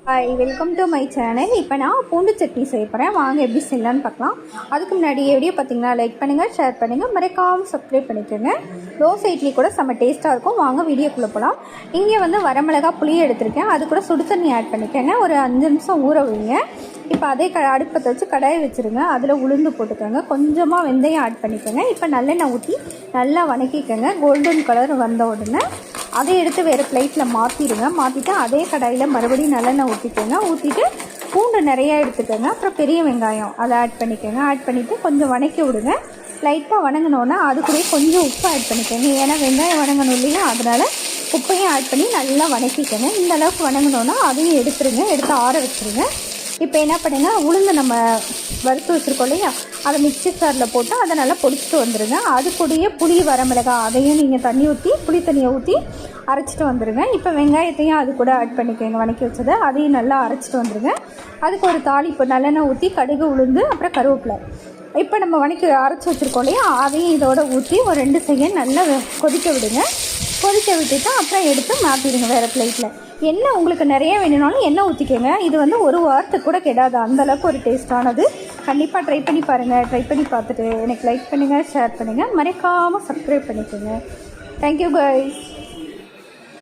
Hi, welcome to my channel. இப்போ நான் பூண்டு சட்னி செய்ய போகிறேன். வாங்க எப்படி செய்யலான்னு பார்க்கலாம். அதுக்கு முன்னாடி வீடியோ பார்த்தீங்கன்னா லைக் பண்ணுங்கள், ஷேர் பண்ணுங்கள், மறக்காமல் சப்ஸ்கிரைப் பண்ணிக்கோங்க. தோசை இட்லி கூட செம்ம டேஸ்ட்டாக இருக்கும். வாங்க வீடியோக்குள்ளே போகலாம். இங்கே வரமிளகா புளி எடுத்திருக்கேன். அது கூட சுடு தண்ணி ஆட் பண்ணிக்கோங்க. ஒரு 5 நிமிஷம் ஊற வைங்க. இப்போ அதே அடுப்பத்தை வச்சு கடாயை வச்சுருங்க. அதில் உளுந்து போட்டுக்கோங்க. கொஞ்சமாக வெந்தயம் ஆட் பண்ணிக்கோங்க. இப்போ நல்லெண்ணெய் ஊற்றி நல்லா வணக்கிக்கோங்க. கோல்டன் கலர் வந்த உடனே அதை எடுத்து வேறு பிளேட்டில் மாற்றிடுங்க. மாற்றிட்டு அதே கடாயில் மறுபடியும் நல்லெண்ணெய் ஊற்றிக்கோங்க. ஊற்றிட்டு பூண்டு நிறையா எடுத்துக்கோங்க. அப்புறம் பெரிய வெங்காயம் அதை ஆட் பண்ணிக்கோங்க. ஆட் பண்ணிவிட்டு கொஞ்சம் வணக்கி விடுங்க. லைட்டாக வணங்கினோன்னா அது கூட கொஞ்சம் உப்பு ஆட் பண்ணிக்கோங்க. ஏன்னா வெங்காயம் வணங்கணும் இல்லையா, அதனால் உப்பையும் ஆட் பண்ணி நல்லா வணக்கிக்கோங்க. இந்த அளவுக்கு வணங்கினோன்னா அதையும் எடுத்துருங்க. எடுத்து ஆற வச்சுருங்க. இப்போ என்ன பண்ணுங்க, உளுந்து நம்ம வறுத்து வச்சுருக்கோம் இல்லையா, அதை மிக்சி ஜாரில் போட்டு அதை நல்லா பொடிச்சிட்டு வந்துடுங்க. அது கூடயே புளி வரமிளகா அதையும் நீங்கள் தண்ணி ஊற்றி புளி தண்ணியை ஊற்றி அரைச்சிட்டு வந்துடுங்க. இப்போ வெங்காயத்தையும் அது கூட ஆட் பண்ணிக்கோங்க. வணக்கி வச்சதை அதையும் நல்லா அரைச்சிட்டு வந்துடுங்க. அதுக்கு ஒரு தாளிப்பு நல்லெண்ணெய் ஊற்றி கடுகு உளுந்து அப்புறம் கருவேப்பிலை. இப்போ நம்ம அரைச்சி வச்சுருக்கோம் இல்லையா, அதையும் இதோட ஊற்றி ஒரு 2 செகண்ட் நல்லா கொதிக்க விடுங்க. கொதிக்க விட்டுட்டு அப்புறம் எடுத்து மாற்றிடுங்க வேறு பிளேட்டில். எண்ணெய் உங்களுக்கு நிறைய வேணும்னாலும் எண்ணெய் ஊற்றிக்கோங்க. இது 1 வாரத்துக்கு கூட கெடாது, அந்தளவுக்கு ஒரு டேஸ்ட்டானது. கண்டிப்பாக ட்ரை பண்ணி பாருங்கள். ட்ரை பண்ணி பார்த்துட்டு எனக்கு லைக் பண்ணுங்கள், ஷேர் பண்ணுங்கள், மறக்காமல் சப்ஸ்கிரைப் பண்ணிக்கோங்க. Thank you guys.